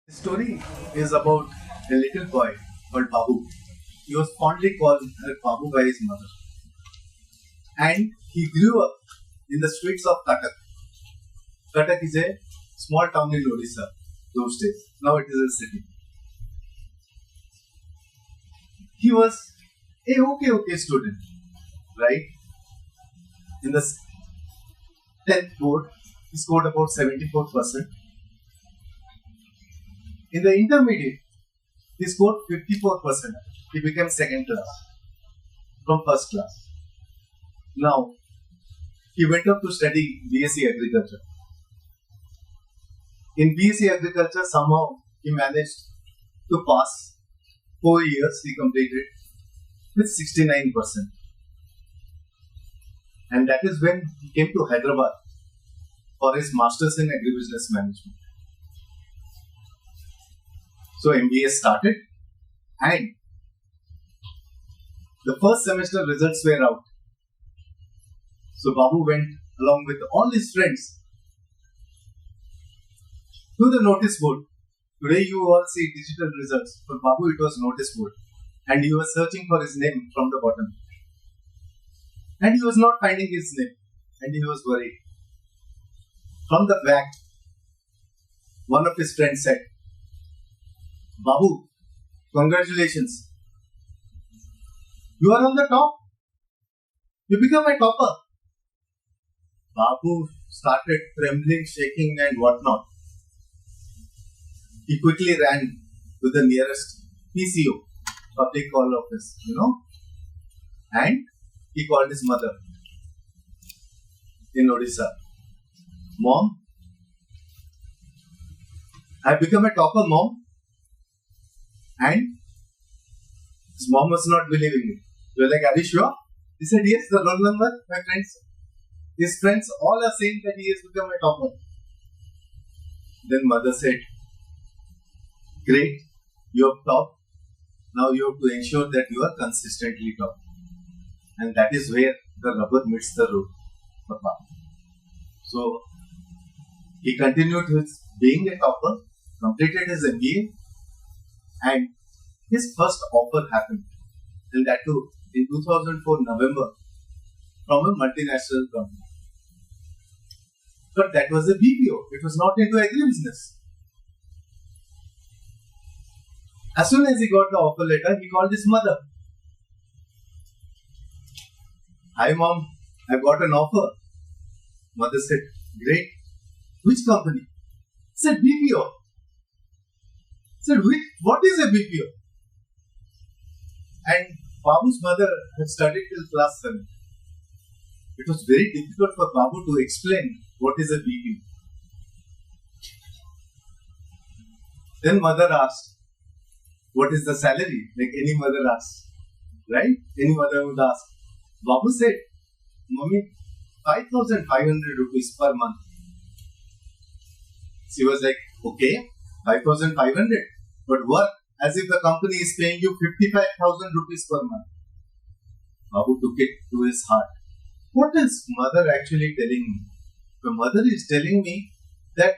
The story is about a little boy called Babu. He was fondly called Babu by his mother. And he grew up in the streets of Cuttack. Cuttack is a small town in Odisha those days. Now it is a city. He was a okay student, right? In the 10th board, he scored about 74%. In the intermediate, he scored 54%. He became second class from first class. Now, he went up to study BSc Agriculture. In BSc Agriculture, somehow he managed to pass. 4 years he completed with 69%. And that is when he came to Hyderabad for his Masters in Agribusiness Management. So MBA started and the first semester results were out. So Babu went along with all his friends to the notice board. Today you all see digital results. For Babu it was notice board. And he was searching for his name from the bottom. And he was not finding his name. And he was worried. From the back, one of his friends said, "Babu, congratulations. You are on the top. You become a topper." Babu started trembling, shaking and whatnot. He quickly ran to the nearest PCO, public call office, and he called his mother in Odisha. "Mom, I become a topper, Mom." And his mom was not believing it. She was like, "Are you sure?" He said, "Yes, the roll number, my friends. His friends all are saying that he has become a topper." Then mother said, "Great, you have topped. Now you have to ensure that you are consistently top." And that is where the rubber meets the road for Babu. So he continued with being a topper, completed his MBA, and his first offer happened, and that too in 2004 November from a multinational company. But that was a BPO. It was not into agribusiness. As soon as he got the offer letter, he called his mother. "Hi mom, I got an offer." Mother said, "Great. Which company?" Said, "BPO." Said, "What is a BPO?" And Babu's mother had studied till class 7. It was very difficult for Babu to explain what is a BPO. Then mother asked, "What is the salary?" Like any mother asks, right? Any mother would ask. Babu said, "Mommy, 5,500 rupees per month." She was like, "Okay, 5,500, but work as if the company is paying you 55,000 rupees per month." Babu took it to his heart. What is mother actually telling me? The mother is telling me that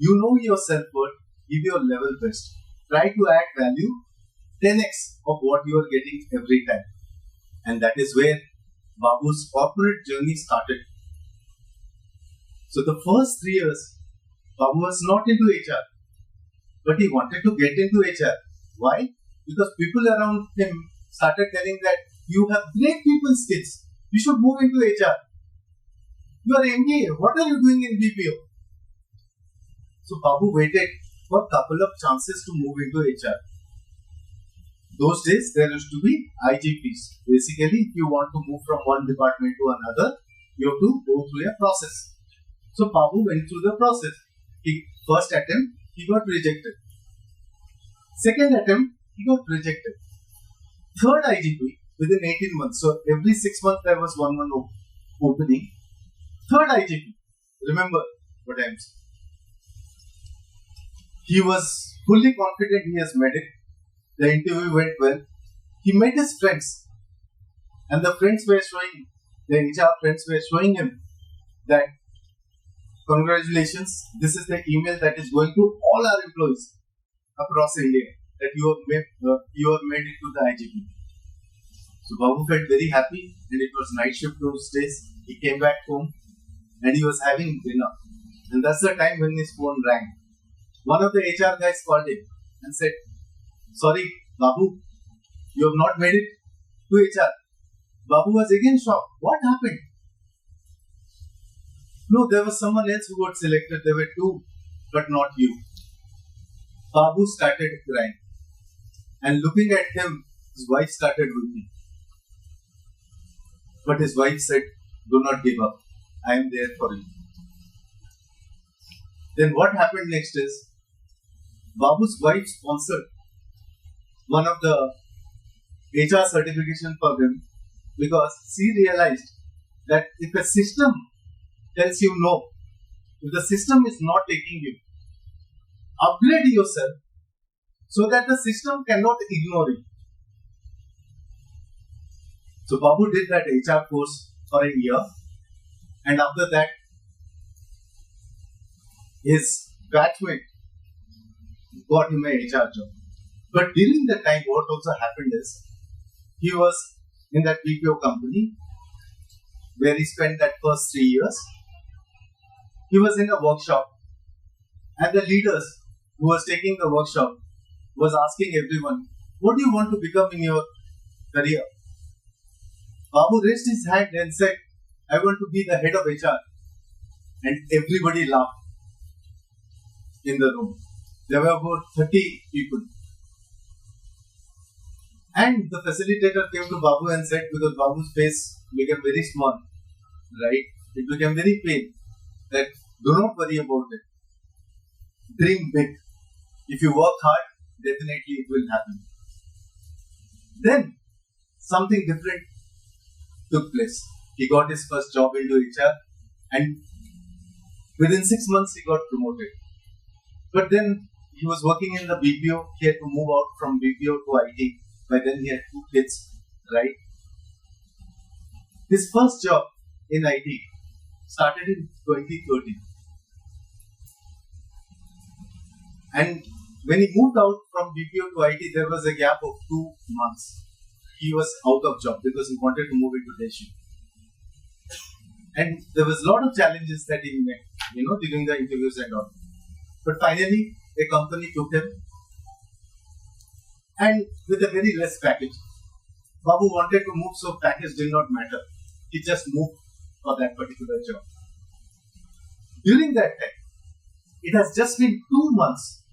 you know your self-worth, give your level best, try to add value 10x of what you are getting every time. And that is where Babu's corporate journey started. So the first 3 years, Babu was not into HR, but he wanted to get into HR. Why? Because people around him started telling that you have great people skills. You should move into HR. You are MBA. What are you doing in BPO? So Babu waited for a couple of chances to move into HR. Those days there used to be IGPs. Basically, if you want to move from one department to another, you have to go through a process. So Babu went through the process. First attempt, he got rejected. Second attempt, he got rejected. Third IGP within 18 months. So every 6 months there was one opening. Third IGP. Remember what I am saying. He was fully confident he has made it. The interview went well. He met his friends. And the HR friends were showing him that congratulations, this is the email that is going to all our employees. across India that you have made it to the IGP. So Babu felt very happy, and it was night shift those days. He came back home and he was having dinner. And that's the time when his phone rang. One of the HR guys called him and said, "Sorry, Babu, you have not made it to HR." Babu was again shocked. What happened? No, there was someone else who got selected. There were two, but not you. Babu started crying. And looking at him, his wife started weeping. But his wife said, "Do not give up. I am there for you." Then what happened next is, Babu's wife sponsored one of the HR certification for him because she realized that if a system tells you no, if the system is not taking you, upgrade yourself so that the system cannot ignore you. So Babu did that HR course for a year, and after that, his batchmate got him a HR job. But during the time, what also happened is, he was in that BPO company where he spent that first 3 years. He was in a workshop, and the leaders who was taking the workshop was asking everyone, "What do you want to become in your career?" Babu raised his hand and said, "I want to be the head of HR." And everybody laughed in the room. There were about 30 people. And the facilitator came to Babu and said, because Babu's face became very small, right? It became very pale, that do not worry about it. Dream big. If you work hard, definitely it will happen. Then something different took place. He got his first job into HR, and within 6 months he got promoted. But then he was working in the BPO. He had to move out from BPO to IT. By then he had 2 kids, right? His first job in IT started in 2013. And when he moved out from BPO to IT, there was a gap of 2 months. He was out of job because he wanted to move into day shift. And there was a lot of challenges that he met, during the interviews and all. But finally, a company took him, and with a very less package. Babu wanted to move, so package did not matter. He just moved for that particular job. During that time, it has just been 2 months,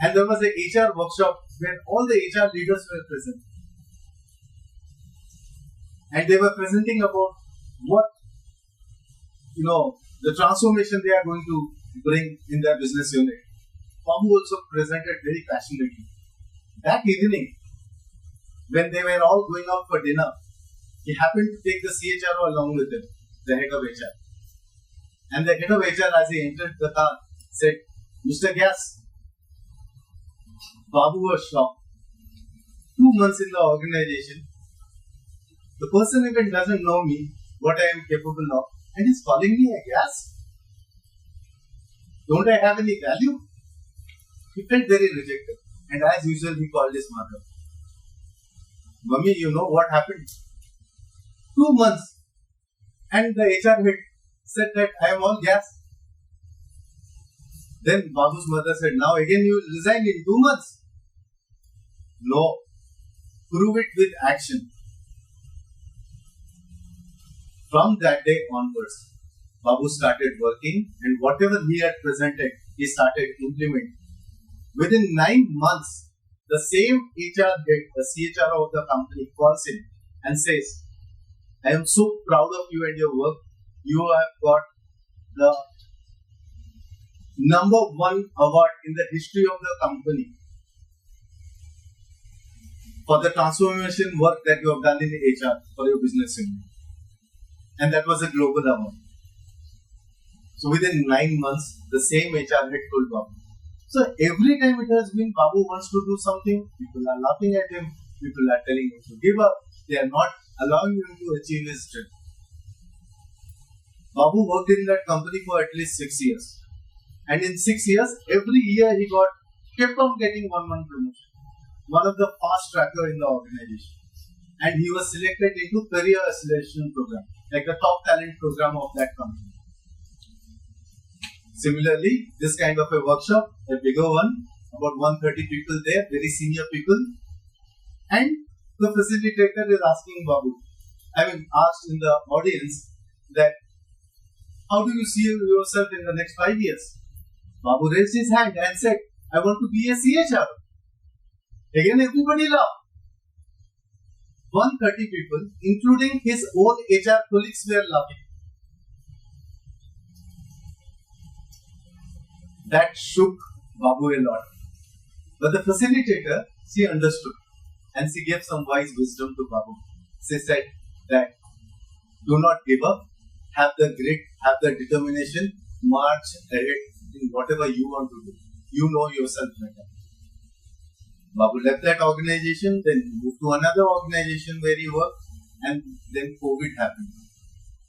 and there was a HR workshop where all the HR leaders were present. And they were presenting about what, the transformation they are going to bring in their business unit. Babu also presented very passionately. That evening, when they were all going out for dinner, he happened to take the CHRO along with him, the head of HR. And the head of HR, as he entered the car, said, "Mr. Gas." Babu was shocked. 2 months in the organization, the person even doesn't know me, what I am capable of, and he's calling me a gas? Don't I have any value? He felt very rejected. And as usual, he called his mother. "Mummy, you know what happened? 2 months. And the HR head said that I am all gas." Then Babu's mother said, "Now again you will resign in 2 months." "No. Prove it with action." From that day onwards, Babu started working, and whatever he had presented, he started implementing. Within 9 months, the same HR head, the CHRO of the company, calls him and says, "I am so proud of you and your work. You have got the #1 award in the history of the company for the transformation work that you have done in HR for your business unit." And that was a global award. So within 9 months, the same HR head told Babu. So every time it has been Babu wants to do something, people are laughing at him, people are telling him to give up, they are not allowing him to achieve his dream. Babu worked in that company for at least 6 years. And in 6 years, every year he got kept on getting one promotion. One of the fast tracker in the organization. And he was selected into career acceleration program, like the top talent program of that company. Similarly, this kind of a workshop, a bigger one, about 130 people there, very senior people. And the facilitator is asking Babu, asked in the audience that, how do you see yourself in the next 5 years? Babu raised his hand and said, I want to be a CHR. Again, everybody laughed. 130 people, including his own HR colleagues, were laughing. That shook Babu a lot. But the facilitator, she understood and she gave some wise wisdom to Babu. She said that do not give up, have the grit, have the determination, march ahead in whatever you want to do. You know yourself better. Babu left that organization, then moved to another organization where he worked, and then COVID happened.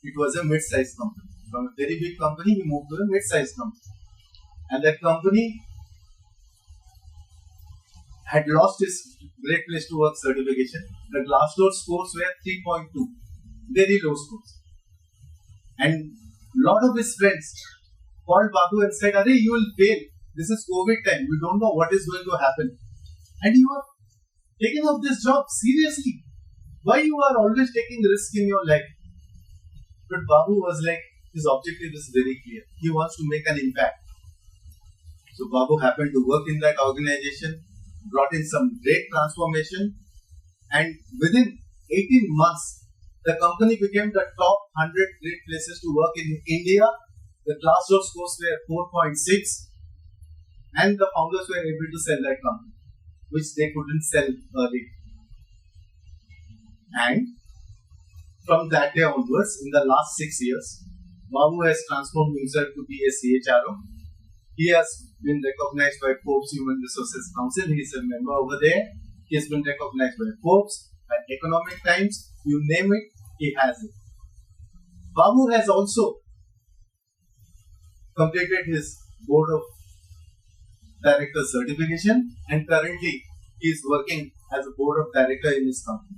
It was a mid-sized company. From a very big company, he moved to a mid-sized company. And that company had lost its Great Place to Work certification. The Glassdoor scores were 3.2, very low scores. And a lot of his friends called Babu and said, Arey, you will fail. This is COVID time. We don't know what is going to happen. And you are taking up this job seriously. Why you are always taking risk in your life? But Babu was like, his objective is very clear. He wants to make an impact. So Babu happened to work in that organization, brought in some great transformation, and within 18 months, the company became the top 100 great places to work in India. The Glassdoor scores were 4.6, and the founders were able to sell that company, which they couldn't sell early. And from that day onwards, in the last 6 years, Babu has transformed himself to be a CHRO. He has been recognized by Forbes Human Resources Council. He is a member over there. He has been recognized by Forbes, by Economic Times, you name it, he has it. Babu has also completed his Board of Director certification, and currently he is working as a Board of Director in his company,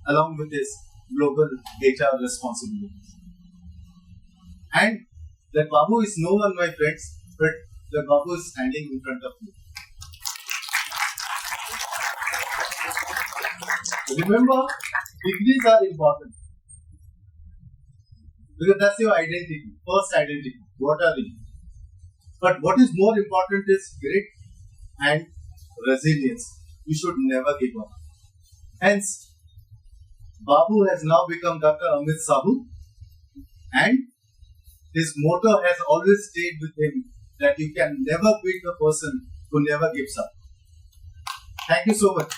along with his global HR responsibilities. And that Babu is no one, my friends, but the Babu is standing in front of you. Remember, degrees are important because that's your identity, first identity. What are they? But what is more important is grit and resilience. You should never give up. Hence, Babu has now become Dr. Amit Sahoo, and his motto has always stayed with him that you can never beat the person who never gives up. Thank you so much.